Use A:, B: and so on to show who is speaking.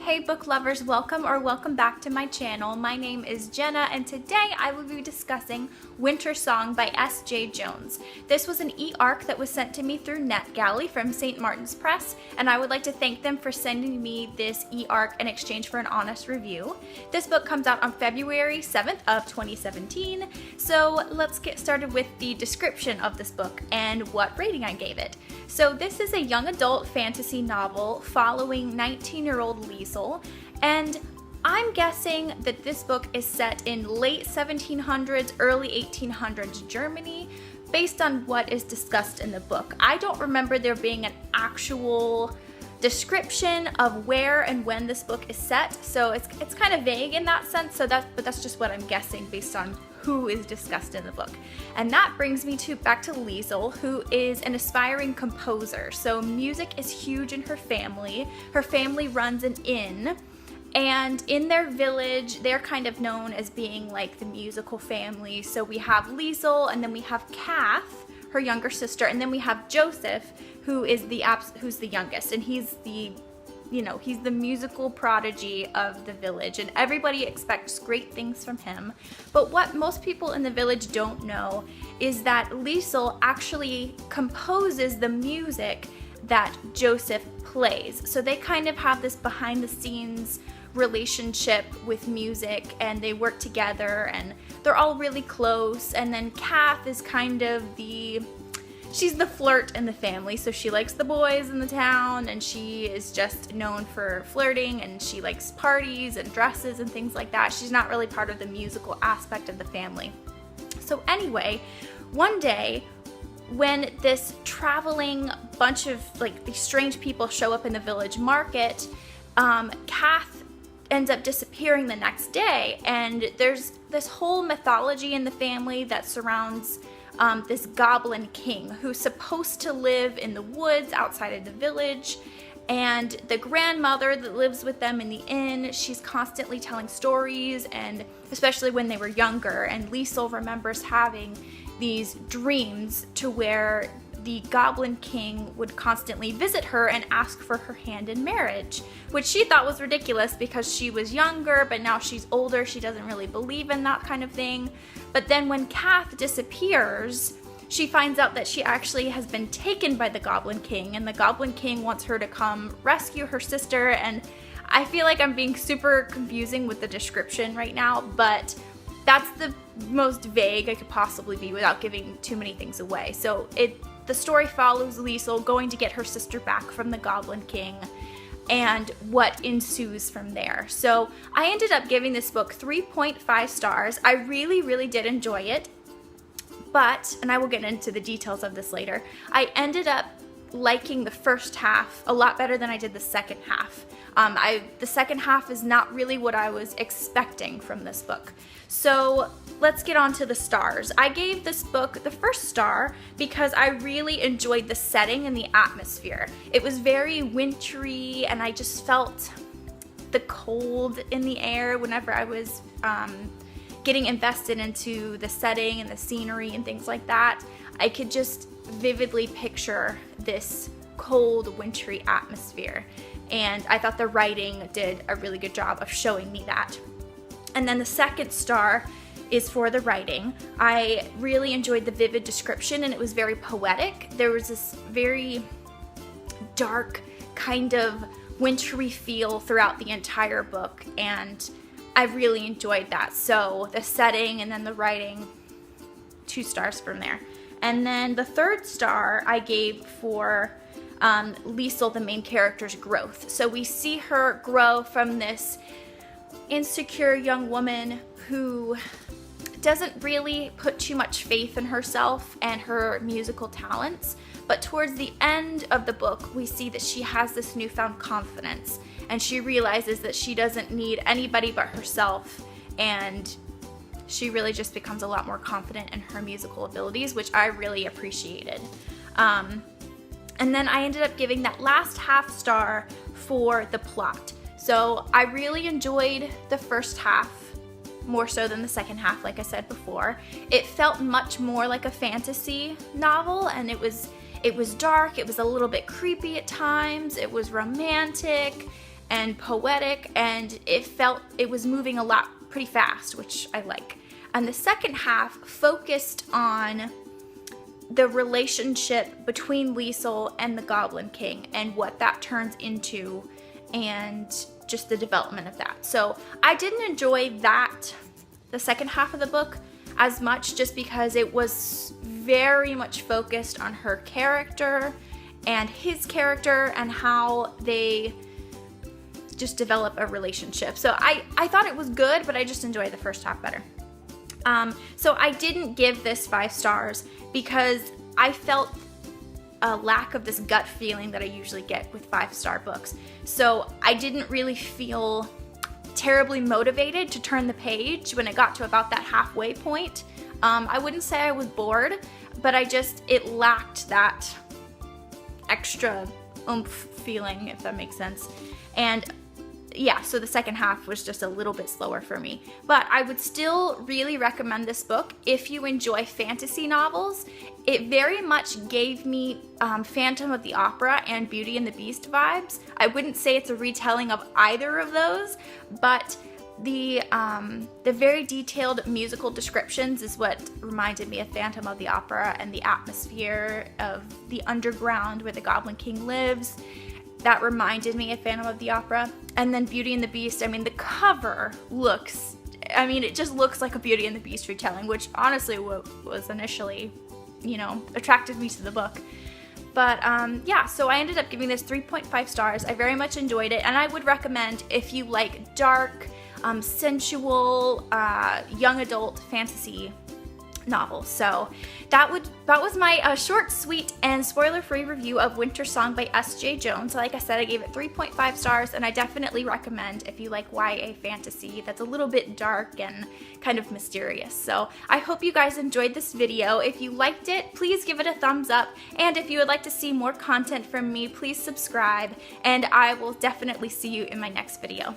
A: Hey book lovers, welcome back to my channel. My name is Jenna and today I will be discussing Wintersong by S. Jae-Jones. This was an e-arc that was sent to me through NetGalley from St. Martin's Press, and I would like to thank them for sending me this e-arc in exchange for an honest review. This book comes out on February 7th of 2017, so let's get started with the description of this book and what rating I gave it. So this is a young adult fantasy novel following 19-year-old Liesel, and I'm guessing that this book is set in late 1700s, early 1800s Germany, based on what is discussed in the book. I don't remember there being an actual description of where and when this book is set, so it's kind of vague in that sense. But that's just what I'm guessing based on who is discussed in the book. And that brings me back to Liesel, who is an aspiring composer. So music is huge in her family. Her family runs an inn, and in their village, they're kind of known as being like the musical family. So we have Liesel, and then we have Kath, her younger sister, and then we have Joseph, who's the youngest, and he's the musical prodigy of the village, and everybody expects great things from him. But what most people in the village don't know is that Liesel actually composes the music that Joseph plays. So they kind of have this behind the scenes relationship with music, and they work together and they're all really close. And then Kath is kind of she's the flirt in the family, so she likes the boys in the town, and she is just known for flirting, and she likes parties and dresses and things like that. She's not really part of the musical aspect of the family. So anyway, one day when this traveling bunch of these strange people show up in the village market, Kath ends up disappearing the next day, and there's this whole mythology in the family that surrounds this goblin king who's supposed to live in the woods outside of the village. And the grandmother that lives with them in the inn, she's constantly telling stories, and especially when they were younger, and Liesel remembers having these dreams to where the Goblin King would constantly visit her and ask for her hand in marriage, which she thought was ridiculous because she was younger, but now she's older, she doesn't really believe in that kind of thing. But then when Kath disappears, she finds out that she actually has been taken by the Goblin King, and the Goblin King wants her to come rescue her sister. And I feel like I'm being super confusing with the description right now, but that's the most vague I could possibly be without giving too many things away. So the story follows Liesel going to get her sister back from the Goblin King and what ensues from there. So I ended up giving this book 3.5 stars. I really, really did enjoy it, but, and I will get into the details of this later, I ended up liking the first half a lot better than I did the second half. The second half is not really what I was expecting from this book. So let's get on to the stars. I gave this book the first star because I really enjoyed the setting and the atmosphere. It was very wintry, and I just felt the cold in the air whenever I was getting invested into the setting and the scenery and things like that. I could just vividly picture this cold, wintry atmosphere, and I thought the writing did a really good job of showing me that. And then the second star is for the writing. I really enjoyed the vivid description, and it was very poetic. There was this very dark kind of wintry feel throughout the entire book, and I really enjoyed that. So the setting and then the writing, 2 stars from there. And then the third star I gave for Liesel, the main character's growth. So we see her grow from this insecure young woman who doesn't really put too much faith in herself and her musical talents, but towards the end of the book we see that she has this newfound confidence, and she realizes that she doesn't need anybody but herself, and she really just becomes a lot more confident in her musical abilities, which I really appreciated. And then I ended up giving that last half star for the plot. So I really enjoyed the first half, more so than the second half, like I said before. It felt much more like a fantasy novel, and it was dark, it was a little bit creepy at times, it was romantic, and poetic, and it was moving a lot pretty fast, which I like. And the second half focused on the relationship between Liesel and the Goblin King and what that turns into and just the development of that. So I didn't enjoy the second half of the book as much, just because it was very much focused on her character and his character and how they just develop a relationship. So I thought it was good, but I just enjoyed the first half better. So I didn't give this 5 stars because I felt a lack of this gut feeling that I usually get with 5-star books. So I didn't really feel terribly motivated to turn the page when it got to about that halfway point. I wouldn't say I was bored, but it lacked that extra oomph feeling, if that makes sense. And yeah, so the second half was just a little bit slower for me. But I would still really recommend this book if you enjoy fantasy novels. It very much gave me Phantom of the Opera and Beauty and the Beast vibes. I wouldn't say it's a retelling of either of those, but the very detailed musical descriptions is what reminded me of Phantom of the Opera, and the atmosphere of the underground where the Goblin King lives. That reminded me of Phantom of the Opera. And then Beauty and the Beast, I mean, the cover it just looks like a Beauty and the Beast retelling, which honestly was initially, attracted me to the book. But yeah, so I ended up giving this 3.5 stars. I very much enjoyed it, and I would recommend if you like dark, sensual, young adult fantasy novel. So that was my short, sweet, and spoiler-free review of Wintersong by S. Jae-Jones. Like I said, I gave it 3.5 stars, and I definitely recommend if you like YA fantasy that's a little bit dark and kind of mysterious. So I hope you guys enjoyed this video. If you liked it, please give it a thumbs up, and if you would like to see more content from me, please subscribe, and I will definitely see you in my next video.